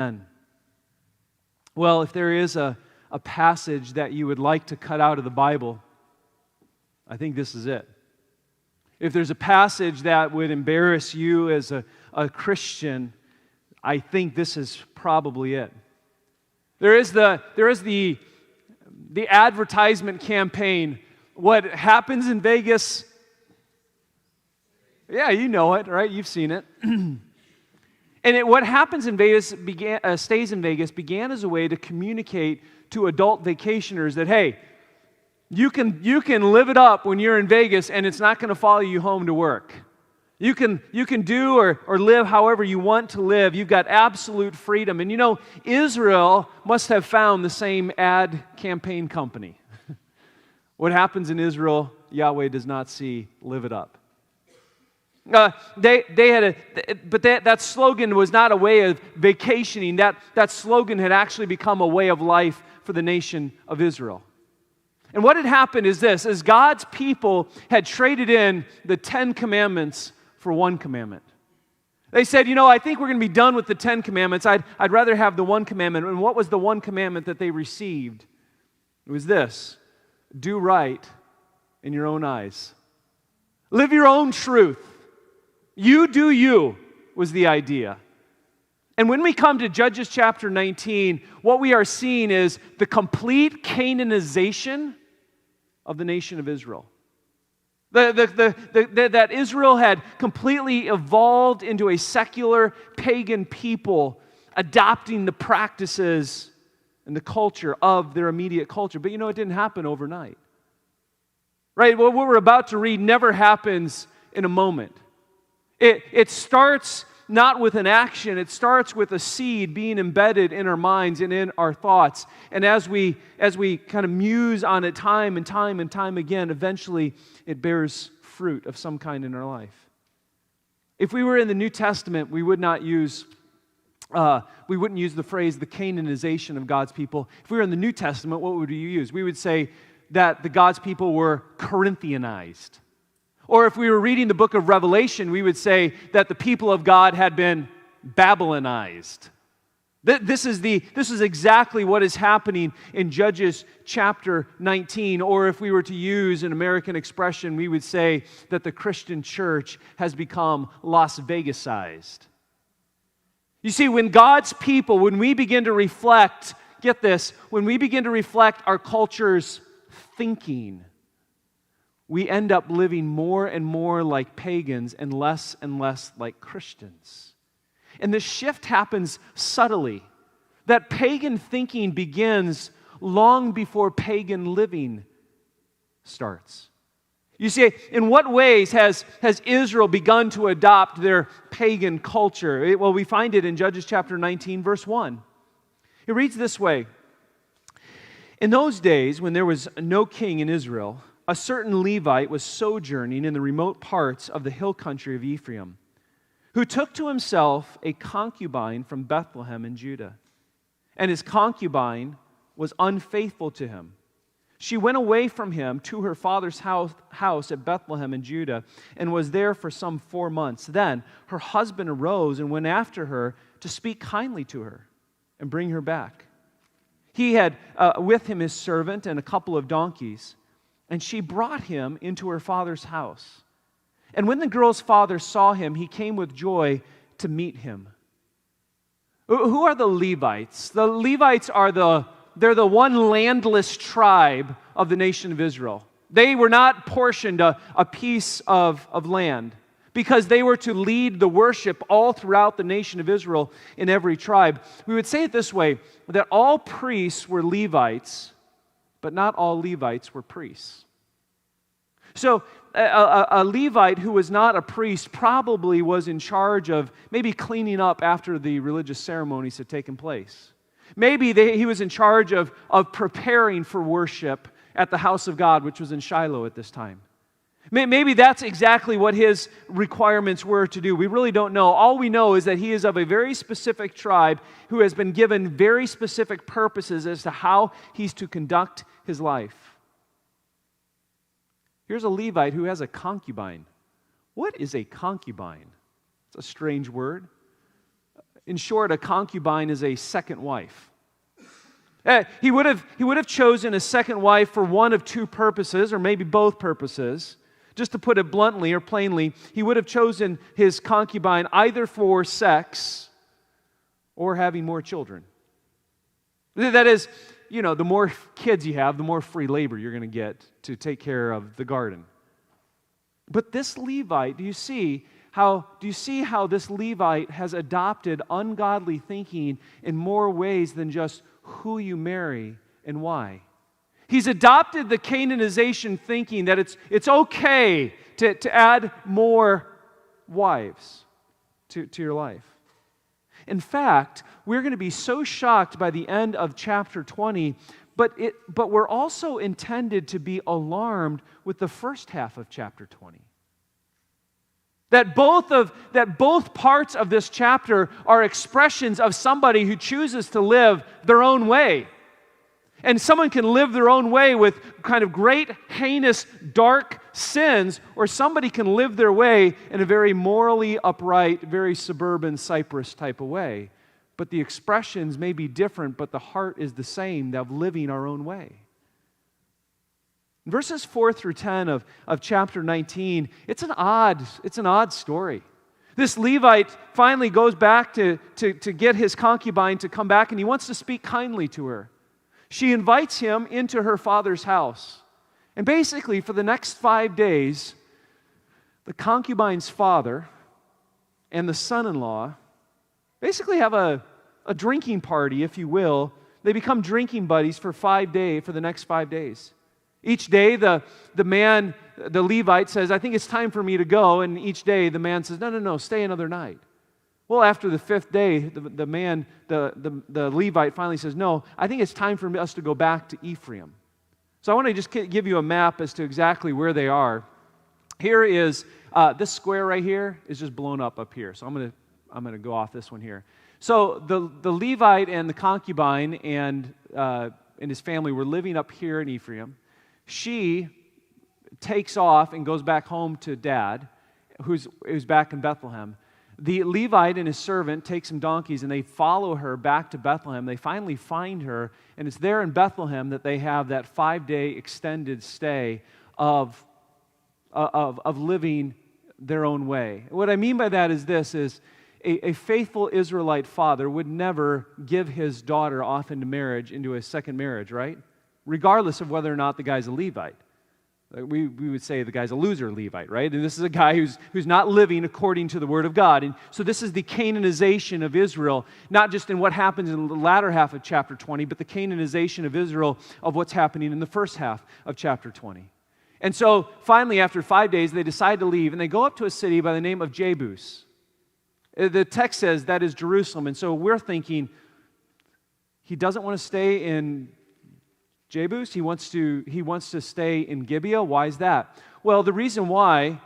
Amen. Well, if there is a passage that you would like to cut out of the Bible, I think this is it. If there's a passage that would embarrass you as a Christian, I think this is probably it. There is the advertisement campaign. What happens in Vegas? Yeah, you know it, right? You've seen it. And what happens in Vegas stays in Vegas began as a way to communicate to adult vacationers that, hey, you can live it up when you're in Vegas, and it's not going to follow you home to work. You can do or live however you want to live. You've got absolute freedom. And you know, Israel must have found the same ad campaign company. What happens in Israel, Yahweh does not see. Live it up. They had that slogan was not a way of vacationing. That slogan had actually become a way of life for the nation of Israel. And what had happened is this: as God's people had traded in the 10 commandments for one commandment. They said, you know, I think we're going to be done with the 10 commandments. I'd rather have the one commandment. And what was the one commandment that they received? It was this: do right in your own eyes. Live your own truth. You do you, was the idea. And when we come to Judges chapter 19, what we are seeing is the complete Canaanization of the nation of Israel. That Israel had completely evolved into a secular pagan people, adopting the practices and the culture of their immediate culture. But you know, it didn't happen overnight. Right? What we're about to read never happens in a moment. It starts not with an action, it starts with a seed being embedded in our minds and in our thoughts. And as we kind of muse on it time and time and time again, eventually it bears fruit of some kind in our life. If we were in the New Testament, we wouldn't use the phrase the Canaanization of God's people. If we were in the New Testament, what would we use? We would say that the God's people were Corinthianized. Or if we were reading the book of Revelation, we would say that the people of God had been Babylonized. This is exactly what is happening in Judges chapter 19. Or if we were to use an American expression, we would say that the Christian church has become Las Vegasized. You see, when God's people, when we begin to reflect, get this, when we begin to reflect our culture's thinking, we end up living more and more like pagans and less like Christians. And this shift happens subtly. That pagan thinking begins long before pagan living starts. You see, in what ways has Israel begun to adopt their pagan culture? Well, we find it in Judges chapter 19, verse 1. It reads this way: in those days, when there was no king in Israel, a certain Levite was sojourning in the remote parts of the hill country of Ephraim, who took to himself a concubine from Bethlehem in Judah. And his concubine was unfaithful to him. She went away from him to her father's house at Bethlehem in Judah and was there for some 4 months. Then her husband arose and went after her to speak kindly to her and bring her back. He had with him his servant and a couple of donkeys. And she brought him into her father's house. And when the girl's father saw him, he came with joy to meet him. Who are the Levites? The Levites they're the one landless tribe of the nation of Israel. They were not portioned a piece of land because they were to lead the worship all throughout the nation of Israel in every tribe. We would say it this way, that all priests were Levites, but not all Levites were priests. So a Levite who was not a priest probably was in charge of maybe cleaning up after the religious ceremonies had taken place. Maybe he was in charge of preparing for worship at the house of God, which was in Shiloh at this time. Maybe that's exactly what his requirements were to do. We really don't know. All we know is that he is of a very specific tribe who has been given very specific purposes as to how he's to conduct his life. Here's a Levite who has a concubine. What is a concubine? It's a strange word. In short, a concubine is a second wife. He would have chosen a second wife for one of two purposes, or maybe both purposes. Just to put it bluntly or plainly, he would have chosen his concubine either for sex or having more children. That is, the more kids you have, the more free labor you're going to get to take care of the garden. But this Levite, do you see how this Levite has adopted ungodly thinking in more ways than just who you marry and why? He's adopted the Canaanization thinking that it's okay to add more wives to your life. In fact, we're going to be so shocked by the end of chapter 20, but we're also intended to be alarmed with the first half of chapter 20. That both parts of this chapter are expressions of somebody who chooses to live their own way. And someone can live their own way with kind of great, heinous, dark sins, or somebody can live their way in a very morally upright, very suburban Cyprus type of way. But the expressions may be different, but the heart is the same, of living our own way. In verses 4 through 10 of chapter 19, it's an odd story. This Levite finally goes back to get his concubine to come back, and he wants to speak kindly to her. She invites him into her father's house. And basically, for the next 5 days, the concubine's father and the son-in-law basically have a drinking party, if you will. They become drinking buddies for the next 5 days. Each day, the Levite says, I think it's time for me to go. And each day, the man says, no, stay another night. Well, after the fifth day, the Levite finally says, no, I think it's time for us to go back to Ephraim. So I want to just give you a map as to exactly where they are. Here is, this square right here is just blown up here. So I'm going to go off this one here. So the Levite and the concubine and his family were living up here in Ephraim. She takes off and goes back home to dad, who's back in Bethlehem. The Levite and his servant take some donkeys and they follow her back to Bethlehem. They finally find her, and it's there in Bethlehem that they have that 5-day extended stay of living their own way. What I mean by that is this, is a faithful Israelite father would never give his daughter off into marriage, into a second marriage, right? Regardless of whether or not the guy's a Levite. We would say the guy's a loser Levite, right? And this is a guy who's not living according to the Word of God. And so this is the Canaanization of Israel, not just in what happens in the latter half of chapter 20, but the Canaanization of Israel of what's happening in the first half of chapter 20. And so finally, after 5 days, they decide to leave, and they go up to a city by the name of Jebus. The text says that is Jerusalem, and so we're thinking he doesn't want to stay in Jebus, he wants to stay in Gibeah. Why is that? Well, the reason why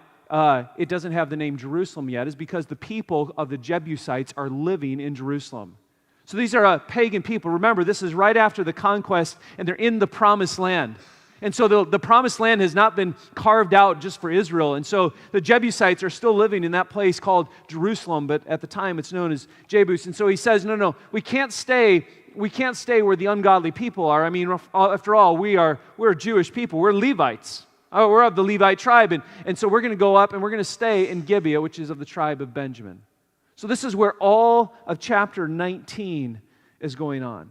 it doesn't have the name Jerusalem yet is because the people of the Jebusites are living in Jerusalem. So these are pagan people. Remember, this is right after the conquest, and they're in the Promised Land. And so the Promised Land has not been carved out just for Israel. And so the Jebusites are still living in that place called Jerusalem, but at the time it's known as Jebus. And so he says, no, we can't stay where the ungodly people are. I mean, after all, we're Jewish people. We're Levites. We're of the Levite tribe. And so we're going to go up and we're going to stay in Gibeah, which is of the tribe of Benjamin. So this is where all of chapter 19 is going on.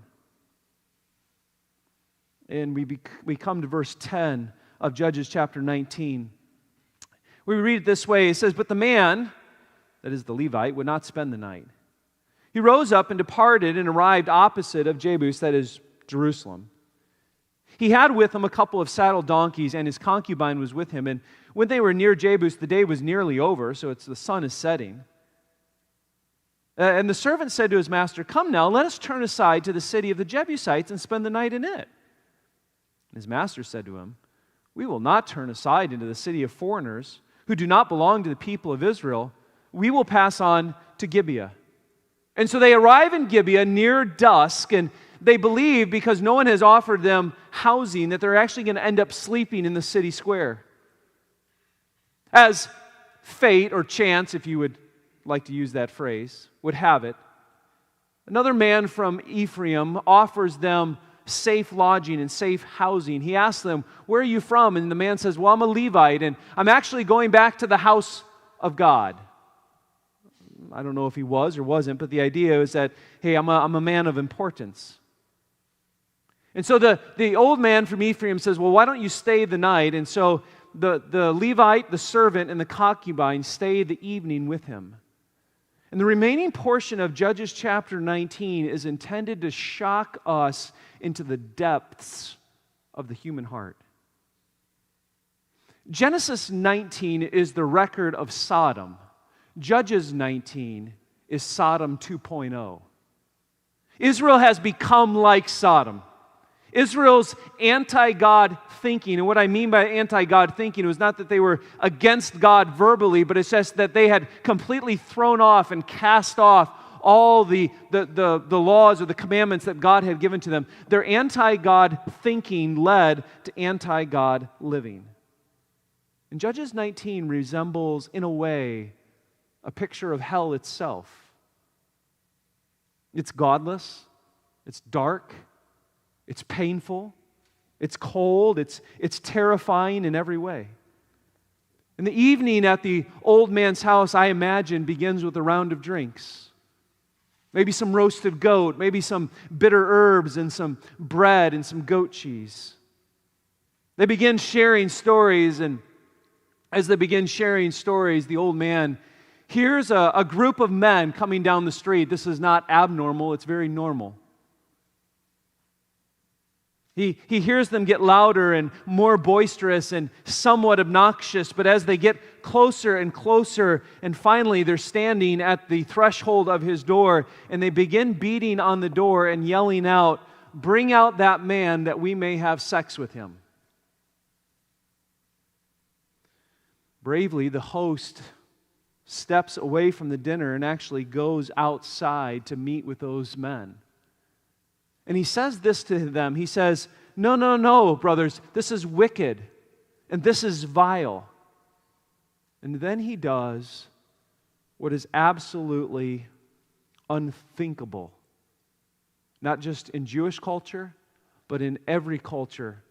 And we come to verse 10 of Judges chapter 19. We read it this way. It says, but the man, that is the Levite, would not spend the night. He rose up and departed and arrived opposite of Jebus, that is Jerusalem. He had with him a couple of saddled donkeys, and his concubine was with him. And when they were near Jebus, the day was nearly over, so the sun is setting. And the servant said to his master, come now, let us turn aside to the city of the Jebusites and spend the night in it. And his master said to him, we will not turn aside into the city of foreigners who do not belong to the people of Israel. We will pass on to Gibeah. And so they arrive in Gibeah near dusk, and they believe, because no one has offered them housing, that they're actually going to end up sleeping in the city square. As fate or chance, if you would like to use that phrase, would have it, Another man from Ephraim offers them safe lodging and safe housing. He asks them, "Where are you from?" And the man says, "Well, I'm a Levite, and I'm actually going back to the house of God." I don't know if he was or wasn't, but the idea is that, hey, I'm a man of importance. And so the old man from Ephraim says, "Well, why don't you stay the night?" And so the Levite, the servant, and the concubine stay the evening with him. And the remaining portion of Judges chapter 19 is intended to shock us into the depths of the human heart. Genesis 19 is the record of Sodom. Judges 19 is Sodom 2.0. Israel has become like Sodom. Israel's anti-God thinking, and what I mean by anti-God thinking was not that they were against God verbally, but it's just that they had completely thrown off and cast off all the laws or the commandments that God had given to them. Their anti-God thinking led to anti-God living. And Judges 19 resembles, in a way, a picture of hell itself. It's godless, it's dark, it's painful, it's cold, it's terrifying in every way. And the evening at the old man's house, I imagine, begins with a round of drinks. Maybe some roasted goat, maybe some bitter herbs and some bread and some goat cheese. They begin sharing stories, and as they begin sharing stories, the old man hears a group of men coming down the street. This is not abnormal, it's very normal. He hears them get louder and more boisterous and somewhat obnoxious, but as they get closer and closer, and finally they're standing at the threshold of his door, and they begin beating on the door and yelling out, "Bring out that man that we may have sex with him." Bravely, the host steps away from the dinner and actually goes outside to meet with those men. And he says this to them. He says, No, brothers, this is wicked, and this is vile." And then he does what is absolutely unthinkable, not just in Jewish culture, but in every culture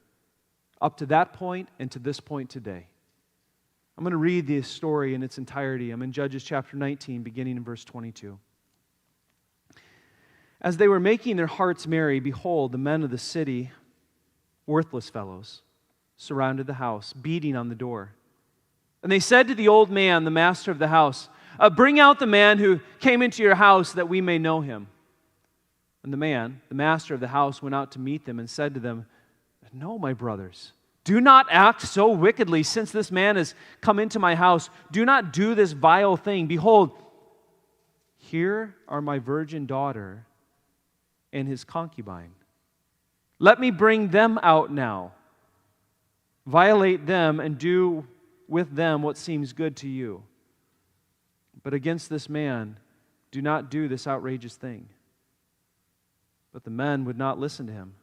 up to that point and to this point today. I'm going to read this story in its entirety. I'm in Judges chapter 19, beginning in verse 22. "As they were making their hearts merry, behold, the men of the city, worthless fellows, surrounded the house, beating on the door. And they said to the old man, the master of the house, 'Bring out the man who came into your house that we may know him.' And the man, the master of the house, went out to meet them and said to them, 'No, my brothers, do not act so wickedly, since this man has come into my house. Do not do this vile thing. Behold, here are my virgin daughter and his concubine. Let me bring them out now. Violate them and do with them what seems good to you. But against this man, do not do this outrageous thing.' But the men would not listen to him.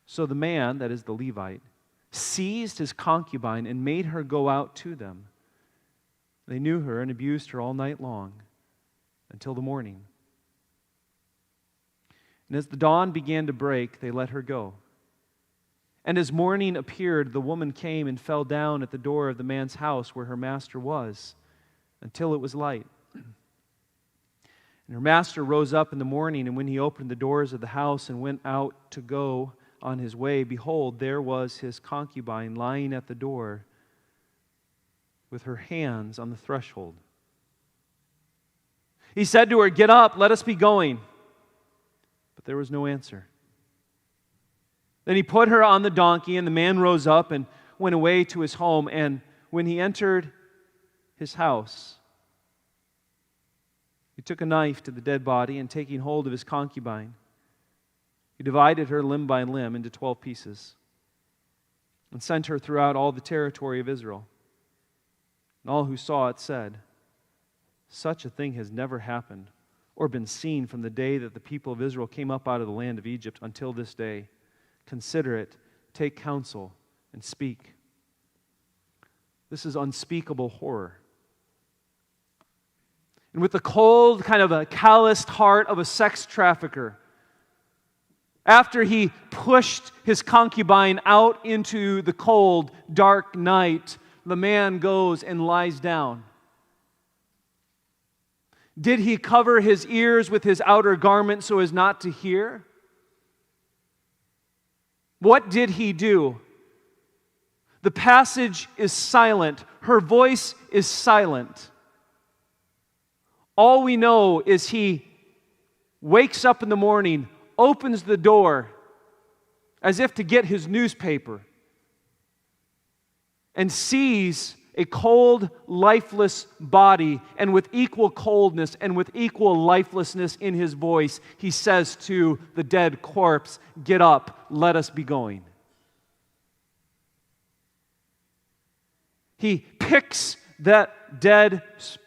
So the man," that is the Levite, "seized his concubine and made her go out to them. They knew her and abused her all night long until the morning. And as the dawn began to break, they let her go. And as morning appeared, the woman came and fell down at the door of the man's house where her master was, until it was light. And her master rose up in the morning, and when he opened the doors of the house and went out to go on his way, behold, there was his concubine lying at the door with her hands on the threshold. He said to her, 'Get up, let us be going.' But there was no answer. Then he put her on the donkey, and the man rose up and went away to his home. And when he entered his house, he took a knife to the dead body, and taking hold of his concubine, he divided her limb by limb into 12 pieces and sent her throughout all the territory of Israel. And all who saw it said, 'Such a thing has never happened or been seen from the day that the people of Israel came up out of the land of Egypt until this day. Consider it, take counsel, and speak.'" This is unspeakable horror. And with the cold, kind of a calloused heart of a sex trafficker, after he pushed his concubine out into the cold, dark night, the man goes and lies down. Did he cover his ears with his outer garment so as not to hear? What did he do? The passage is silent. Her voice is silent. All we know is he wakes up in the morning, opens the door as if to get his newspaper, and sees a cold, lifeless body, and with equal coldness and with equal lifelessness in his voice, he says to the dead corpse, "Get up, let us be going." He picks that dead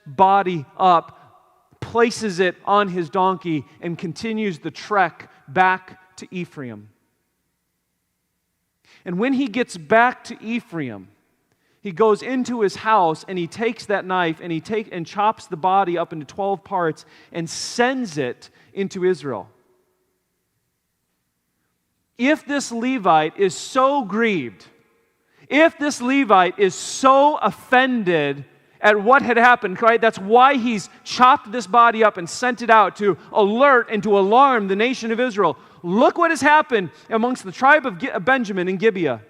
body up, places it on his donkey, and continues the trek back to Ephraim. And when he gets back to Ephraim, he goes into his house and he takes that knife and chops the body up into 12 parts and sends it into Israel. If this Levite is so grieved, if this Levite is so offended at what had happened, right? That's why he's chopped this body up and sent it out to alert and to alarm the nation of Israel. Look what has happened amongst the tribe of Benjamin in Gibeah.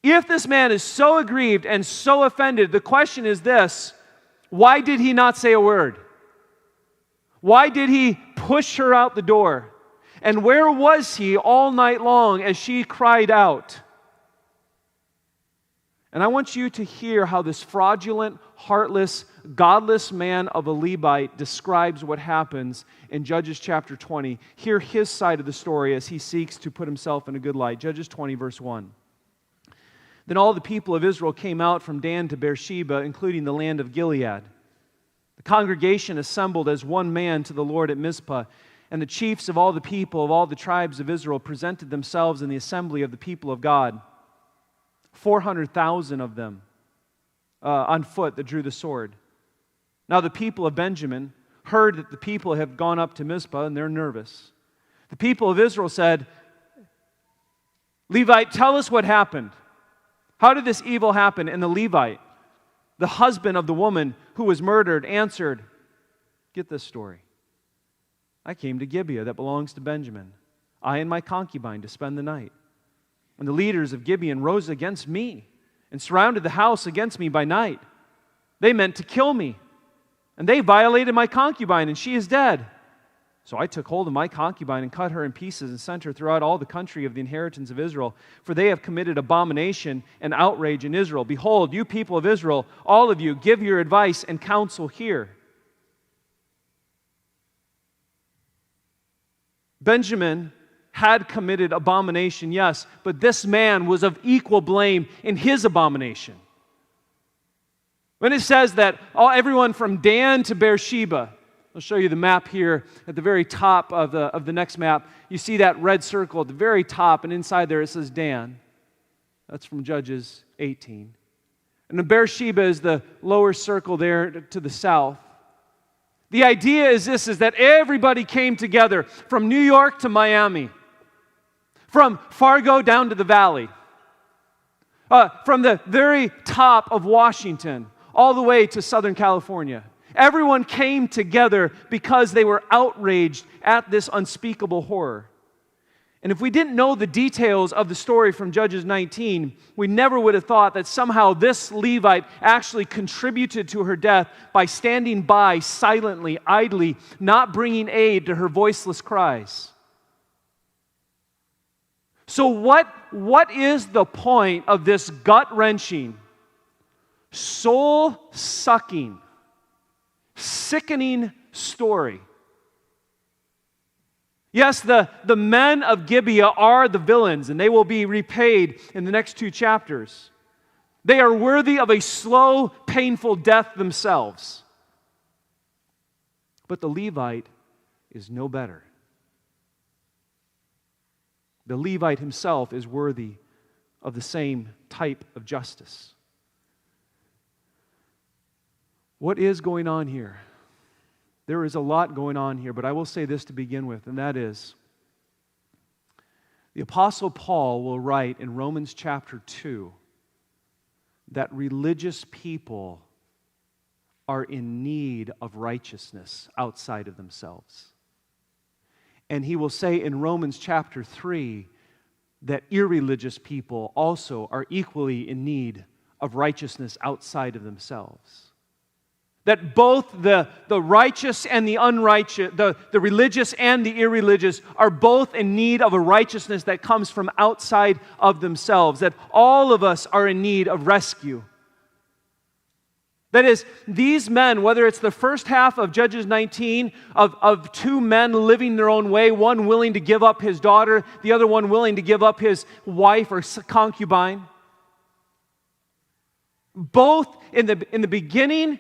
If this man is so aggrieved and so offended, the question is this: why did he not say a word? Why did he push her out the door? And where was he all night long as she cried out? And I want you to hear how this fraudulent, heartless, godless man of a Levite describes what happens in Judges chapter 20. Hear his side of the story as he seeks to put himself in a good light. Judges 20, verse 1. Then all the people of Israel came out from Dan to Beersheba, including the land of Gilead. The congregation assembled as one man to the Lord at Mizpah, and the chiefs of all the people of all the tribes of Israel presented themselves in the assembly of the people of God. 400,000 of them on foot that drew the sword. Now the people of Benjamin heard that the people have gone up to Mizpah, and they're nervous. The people of Israel said, "Levite, tell us what happened. How did this evil happen?" And the Levite, the husband of the woman who was murdered, answered, get this story. "I came to Gibeah that belongs to Benjamin, I and my concubine, to spend the night. And the leaders of Gibeon rose against me and surrounded the house against me by night. They meant to kill me, and they violated my concubine, and she is dead. So I took hold of my concubine and cut her in pieces and sent her throughout all the country of the inheritance of Israel, for they have committed abomination and outrage in Israel. Behold, you people of Israel, all of you, give your advice and counsel here." Benjamin had committed abomination, yes, but this man was of equal blame in his abomination. When it says that everyone from Dan to Beersheba, I'll show you the map here at the very top of the next map. You see that red circle at the very top, and inside there it says Dan. That's from Judges 18. And the Beersheba is the lower circle there to the south. The idea is this, is that everybody came together from New York to Miami, from Fargo down to the valley, from the very top of Washington all the way to Southern California. Everyone came together because they were outraged at this unspeakable horror. And if we didn't know the details of the story from Judges 19, we never would have thought that somehow this Levite actually contributed to her death by standing by silently, idly, not bringing aid to her voiceless cries. So what is the point of this gut-wrenching, soul-sucking, sickening story? Yes, the men of Gibeah are the villains, and they will be repaid in the next 2 chapters. They are worthy of a slow, painful death themselves. But the Levite is no better. The Levite himself is worthy of the same type of justice. What is going on here? There is a lot going on here, but I will say this to begin with, and that is, the Apostle Paul will write in Romans chapter 2 that religious people are in need of righteousness outside of themselves. And he will say in Romans chapter 3 that irreligious people also are equally in need of righteousness outside of themselves. That both the righteous and the unrighteous, the religious and the irreligious, are both in need of a righteousness that comes from outside of themselves. That all of us are in need of rescue. That is, these men, whether it's the first half of Judges 19, of two men living their own way, one willing to give up his daughter, the other one willing to give up his wife or concubine, both in the beginning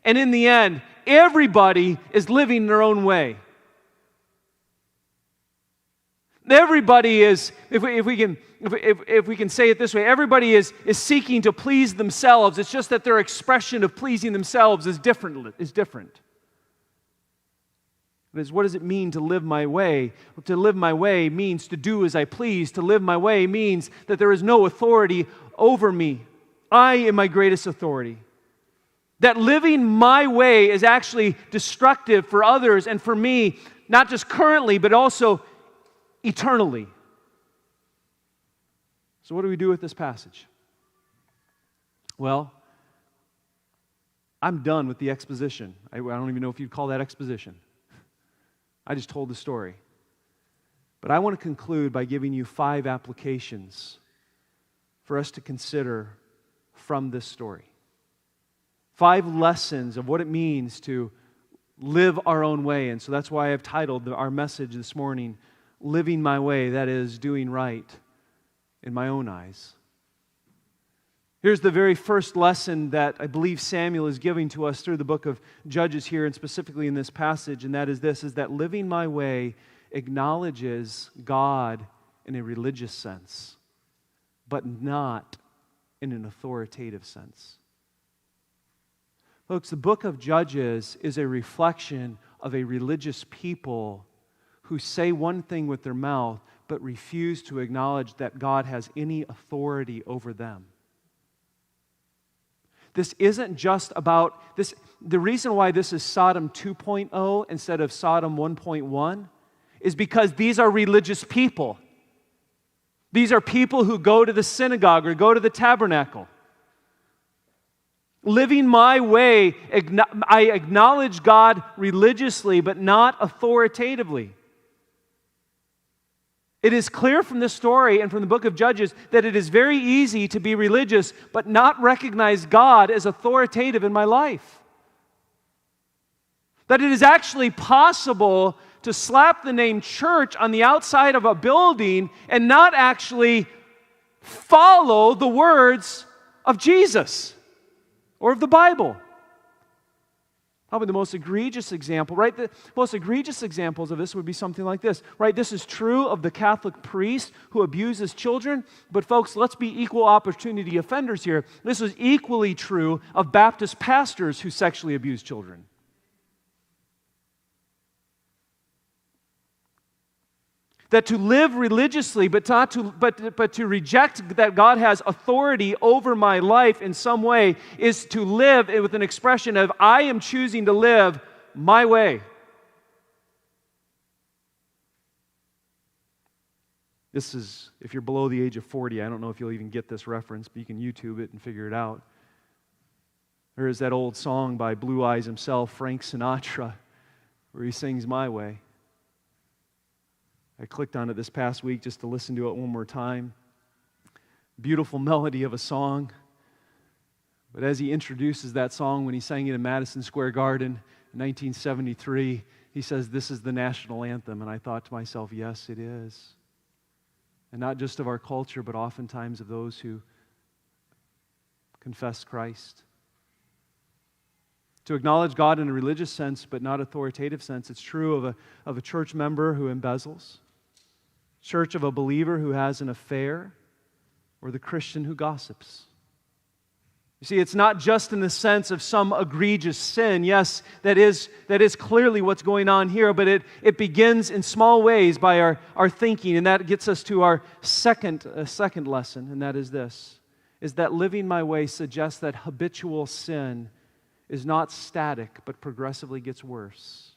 and in the end, everybody is living their own way. Everybody is, if we can say it this way, everybody is seeking to please themselves. It's just that their expression of pleasing themselves is different. What does it mean to live my way? Well, to live my way means to do as I please. To live my way means that there is no authority over me. I am my greatest authority. That living my way is actually destructive for others and for me, not just currently, but also eternally. So what do we do with this passage? Well, I'm done with the exposition. I don't even know if you'd call that exposition. I just told the story. But I want to conclude by giving you 5 applications for us to consider from this story. 5 lessons of what it means to live our own way. And so that's why I've titled our message this morning, Living My Way, that is, doing right in my own eyes. Here's the very first lesson that I believe Samuel is giving to us through the book of Judges here, and specifically in this passage, and that is this, is that living my way acknowledges God in a religious sense, but not in an authoritative sense. Folks, the book of Judges is a reflection of a religious people who say one thing with their mouth, but refuse to acknowledge that God has any authority over them. This isn't just about this. The reason why this is Sodom 2.0 instead of Sodom 1.1 is because these are religious people. These are people who go to the synagogue or go to the tabernacle. Living my way, I acknowledge God religiously, but not authoritatively. It is clear from this story and from the book of Judges that it is very easy to be religious, but not recognize God as authoritative in my life. That it is actually possible to slap the name church on the outside of a building and not actually follow the words of Jesus or of the Bible. Probably the most egregious example, right? The most egregious examples of this would be something like this, right? This is true of the Catholic priest who abuses children, but folks, let's be equal opportunity offenders here. This is equally true of Baptist pastors who sexually abuse children. That to live religiously, but to reject that God has authority over my life in some way is to live with an expression of, I am choosing to live my way. This is, if you're below the age of 40, I don't know if you'll even get this reference, but you can YouTube it and figure it out. There is that old song by Blue Eyes himself, Frank Sinatra, where he sings My Way. I clicked on it this past week just to listen to it one more time. Beautiful melody of a song. But as he introduces that song when he sang it in Madison Square Garden in 1973, he says, this is the national anthem. And I thought to myself, yes, it is. And not just of our culture, but oftentimes of those who confess Christ. To acknowledge God in a religious sense, but not authoritative sense. It's true of a church member who embezzles, church of a believer who has an affair, or the Christian who gossips. You see, it's not just in the sense of some egregious sin. Yes, that is clearly what's going on here, but it begins in small ways by our thinking, and that gets us to our second lesson, and that is this, is that living my way suggests that habitual sin is not static, but progressively gets worse.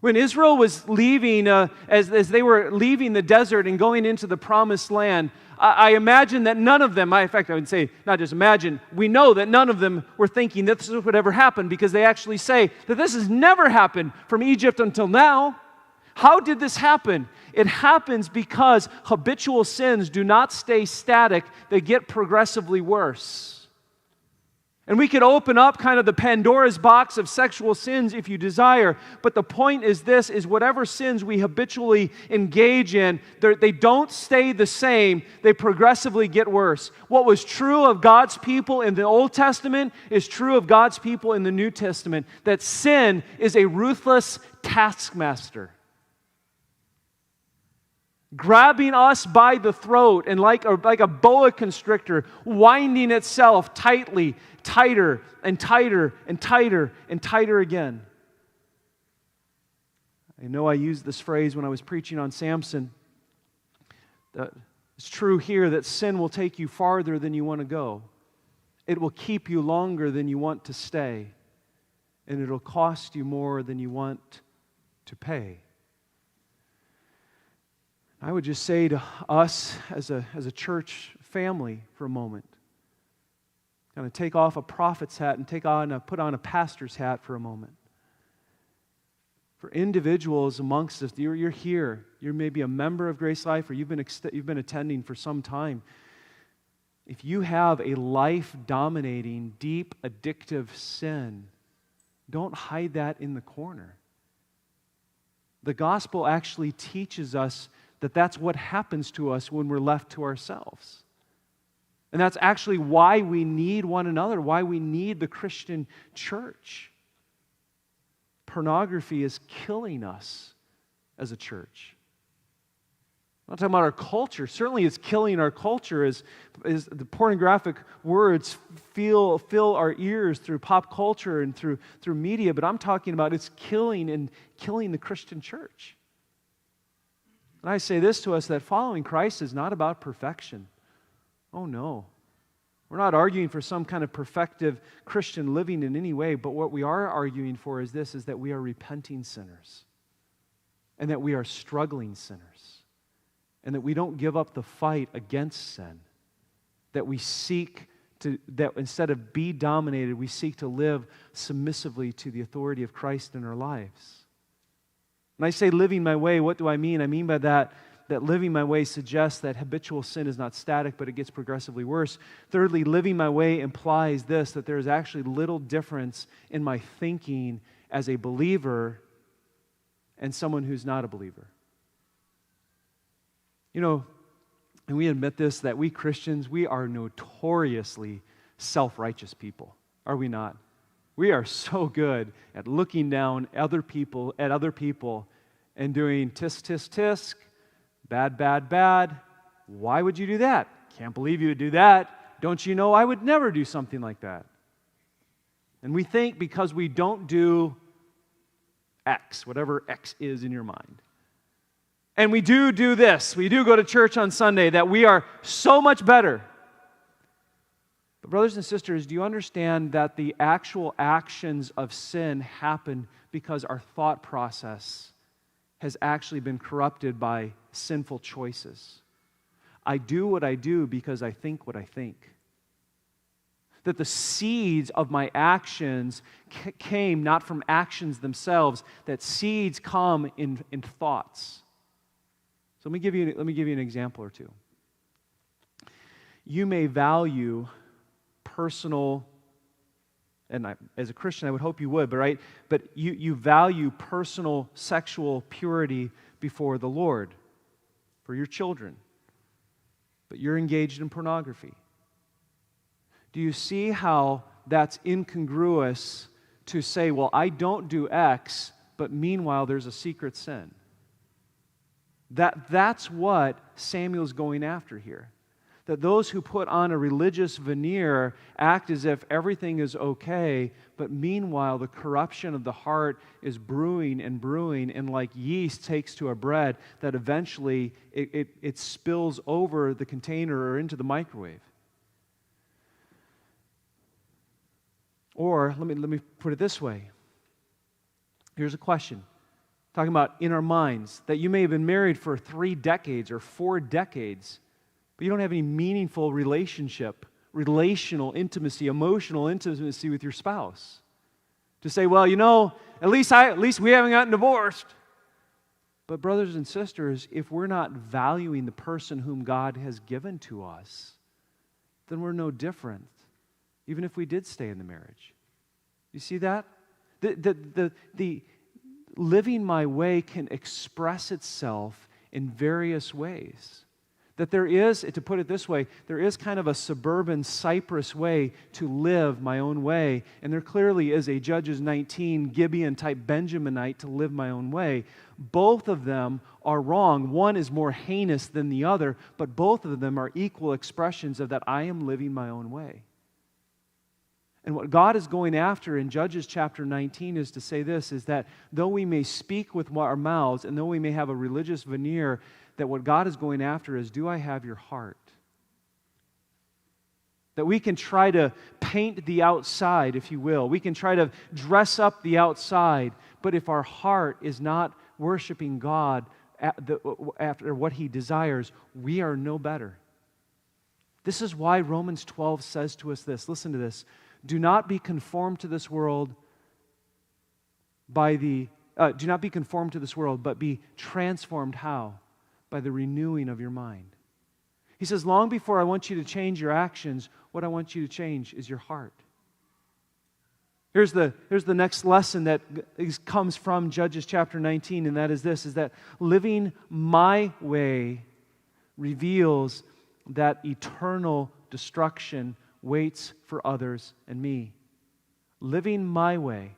When Israel was leaving, as they were leaving the desert and going into the promised land, I imagine that none of them, in fact, I would say, not just imagine, we know that none of them were thinking that this would ever happen, because they actually say that this has never happened from Egypt until now. How did this happen? It happens because habitual sins do not stay static, they get progressively worse. And we could open up kind of the Pandora's box of sexual sins if you desire, but the point is this, is whatever sins we habitually engage in, they don't stay the same, they progressively get worse. What was true of God's people in the Old Testament is true of God's people in the New Testament, that sin is a ruthless taskmaster, grabbing us by the throat and like a boa constrictor, winding itself tightly, tighter and tighter and tighter and tighter again. I know I used this phrase when I was preaching on Samson. It's true here that sin will take you farther than you want to go. It will keep you longer than you want to stay. And it'll cost you more than you want to pay. I would just say to us as a church family for a moment, kind of take off a prophet's hat and put on a pastor's hat for a moment. For individuals amongst us, you're here, you're maybe a member of Grace Life, or you've been attending for some time. If you have a life-dominating, deep, addictive sin, don't hide that in the corner. The gospel actually teaches us that that's what happens to us when we're left to ourselves. And that's actually why we need one another, why we need the Christian church. Pornography is killing us as a church. I'm not talking about our culture. Certainly it's killing our culture as the pornographic words fill our ears through pop culture and through media, but I'm talking about it's killing the Christian church. And I say this to us, that following Christ is not about perfection. Oh no. We're not arguing for some kind of perfective Christian living in any way, but what we are arguing for is this, is that we are repenting sinners, and that we are struggling sinners, and that we don't give up the fight against sin, that we seek to, that instead of be dominated, we seek to live submissively to the authority of Christ in our lives. When I say living my way, what do I mean? I mean by that living my way suggests that habitual sin is not static, but it gets progressively worse. Thirdly, living my way implies this, that there is actually little difference in my thinking as a believer and someone who's not a believer. You know, and we admit this, that we Christians, we are notoriously self-righteous people, are we not? We are so good at looking down at other people and doing tisk, tisk, tisk, bad, bad, bad. Why would you do that? Can't believe you would do that. Don't you know I would never do something like that? And we think because we don't do X, whatever X is in your mind, and we do this, we do go to church on Sunday, that we are so much better. But brothers and sisters, do you understand that the actual actions of sin happen because our thought process has actually been corrupted by sinful choices? I do what I do because I think what I think. That the seeds of my actions came not from actions themselves, that seeds come in thoughts. So let me give you an example or two. You may value personal, and as a Christian I would hope you would, but you value personal sexual purity before the Lord for your children, but you're engaged in pornography. Do you see how that's incongruous to say, well, I don't do X, but meanwhile there's a secret sin? That's what Samuel's going after here. That those who put on a religious veneer act as if everything is okay, but meanwhile the corruption of the heart is brewing, and like yeast takes to a bread, that eventually it spills over the container or into the microwave. Or, let me put it this way. Here's a question. Talking about in our minds, that you may have been married for 3 decades or 4 decades, but you don't have any meaningful relationship, relational intimacy, emotional intimacy with your spouse. To say, well, at least we haven't gotten divorced. But brothers and sisters, if we're not valuing the person whom God has given to us, then we're no different, even if we did stay in the marriage. You see that? The living my way can express itself in various ways. That there is, to put it this way, there is kind of a suburban Cyprus way to live my own way, and there clearly is a Judges 19 Gibeon-type Benjaminite to live my own way. Both of them are wrong. One is more heinous than the other, but both of them are equal expressions of that I am living my own way. And what God is going after in Judges chapter 19 is to say this, is that though we may speak with our mouths and though we may have a religious veneer, that what God is going after is, do I have your heart? That we can try to paint the outside, if you will. We can try to dress up the outside, but if our heart is not worshiping God after what He desires, we are no better. This is why Romans 12 says to us this. Listen to this. Do not be conformed to this world but be transformed. How? By the renewing of your mind. He says, long before I want you to change your actions, what I want you to change is your heart. Here's the next lesson that comes from Judges chapter 19, and that is this, is that living my way reveals that eternal destruction waits for others and me. Living my way.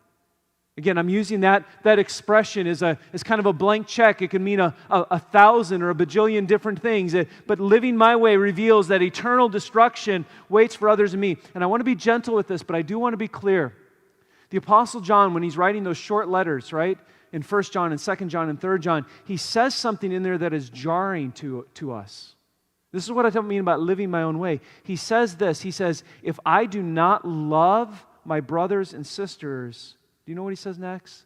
Again, I'm using that expression as kind of a blank check. It can mean a 1,000 or a bajillion different things. But living my way reveals that eternal destruction waits for others and me. And I want to be gentle with this, but I do want to be clear. The Apostle John, when he's writing those short letters, right, in 1 John and 2 John and 3 John, he says something in there that is jarring to us. This is what I don't mean about living my own way. He says this. He says, if I do not love my brothers and sisters, do you know what he says next?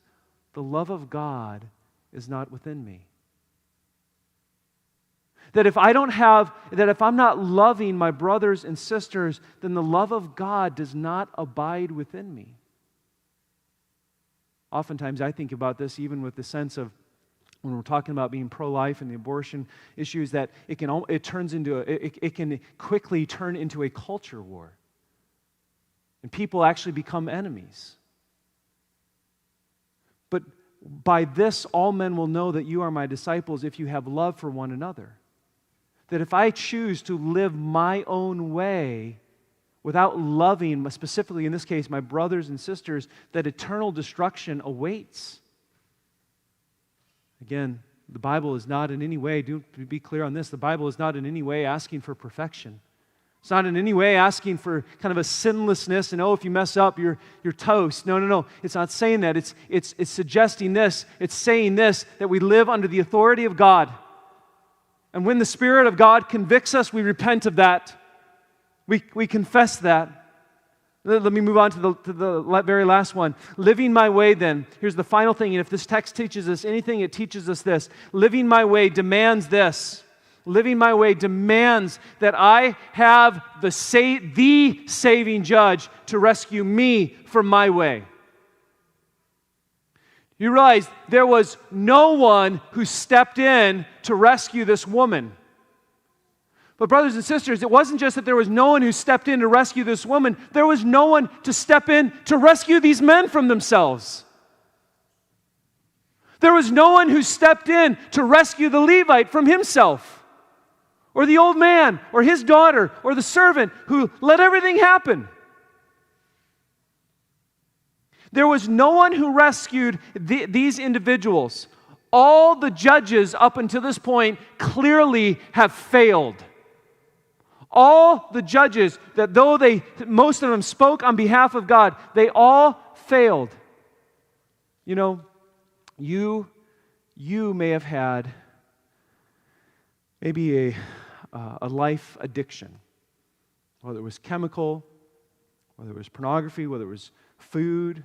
The love of God is not within me. That if I'm not loving my brothers and sisters, then the love of God does not abide within me. Oftentimes I think about this even with the sense of when we're talking about being pro-life and the abortion issues, that it can quickly turn into a culture war. And people actually become enemies. But by this, all men will know that you are my disciples if you have love for one another. That if I choose to live my own way without loving, specifically in this case, my brothers and sisters, that eternal destruction awaits. Again, the Bible is not in any way, do be clear on this, the Bible is not in any way asking for perfection. It's not in any way asking for kind of a sinlessness and, if you mess up, you're toast. No. It's not saying that. It's suggesting this. It's saying this, that we live under the authority of God. And when the Spirit of God convicts us, we repent of that. We confess that. Let me move on to the very last one. Living my way, then. Here's the final thing, and if this text teaches us anything, it teaches us this. Living my way demands this. Living my way demands that I have the saving judge to rescue me from my way. You realize there was no one who stepped in to rescue this woman. But brothers and sisters, it wasn't just that there was no one who stepped in to rescue this woman. There was no one to step in to rescue these men from themselves. There was no one who stepped in to rescue the Levite from himself, or the old man, or his daughter, or the servant who let everything happen. There was no one who rescued these individuals. All the judges up until this point clearly have failed. All the judges, that though most of them spoke on behalf of God, they all failed. You know, you may have had maybe a life addiction, whether it was chemical, whether it was pornography, whether it was food.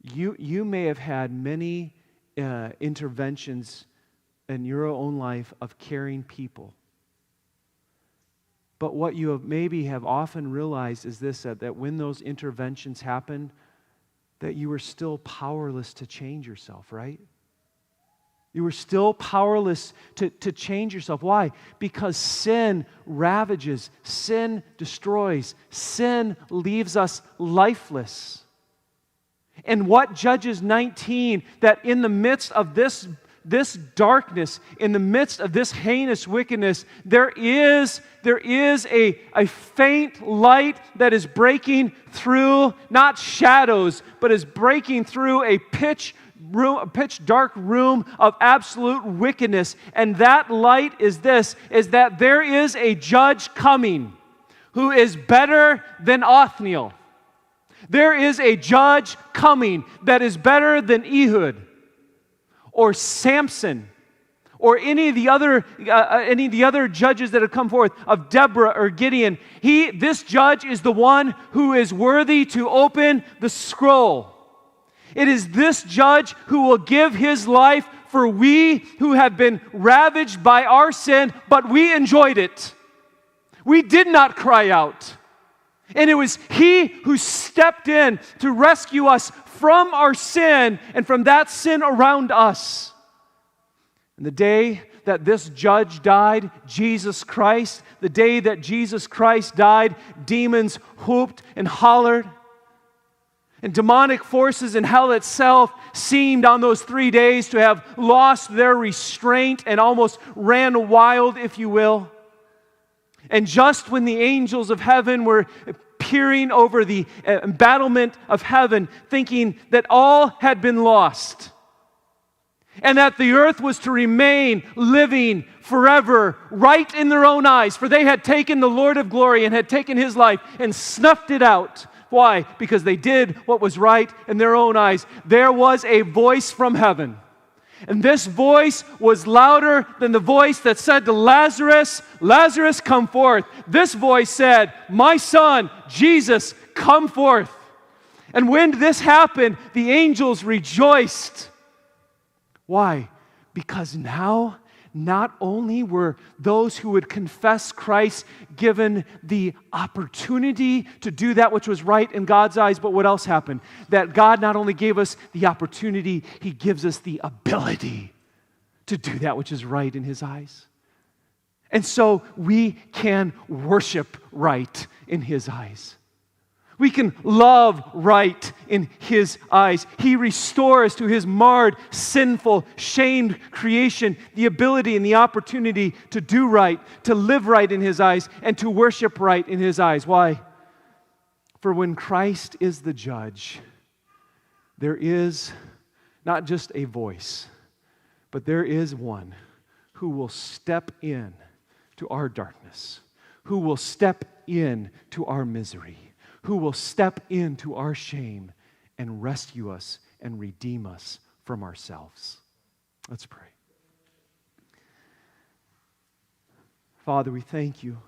You may have had many interventions in your own life of caring people. But what you maybe have often realized is this, that when those interventions happen, that you were still powerless to change yourself, right? You were still powerless to change yourself. Why? Because sin ravages, sin destroys, sin leaves us lifeless. And what Judges 19, that in the midst of this darkness, in the midst of this heinous wickedness, there is a faint light that is breaking through, not shadows, but is breaking through a pitch dark room of absolute wickedness. And that light is that there is a judge coming who is better than Othniel. There is a judge coming that is better than Ehud or Samson or any of the other judges that have come forth, of Deborah or Gideon. This judge is the one who is worthy to open the scroll. It is this judge who will give his life for we who have been ravaged by our sin, but we enjoyed it. We did not cry out. And it was he who stepped in to rescue us from our sin and from that sin around us. And the day that this judge died, Jesus Christ, the day that Jesus Christ died, demons whooped and hollered. And demonic forces in hell itself seemed on those 3 days to have lost their restraint and almost ran wild, if you will. And just when the angels of heaven were peering over the embattlement of heaven, thinking that all had been lost, and that the earth was to remain living forever right in their own eyes, for they had taken the Lord of glory and had taken his life and snuffed it out. Why? Because they did what was right in their own eyes. There was a voice from heaven. And this voice was louder than the voice that said to Lazarus, "Lazarus, come forth." This voice said, "My son, Jesus, come forth." And when this happened, the angels rejoiced. Why? Because now, not only were those who would confess Christ given the opportunity to do that which was right in God's eyes, but what else happened? That God not only gave us the opportunity, he gives us the ability to do that which is right in his eyes. And so we can worship right in his eyes. We can love right in his eyes. He restores to his marred, sinful, shamed creation the ability and the opportunity to do right, to live right in his eyes, and to worship right in his eyes. Why? For when Christ is the judge, there is not just a voice, but there is one who will step in to our darkness, who will step in to our misery, who will step into our shame and rescue us and redeem us from ourselves. Let's pray. Father, we thank you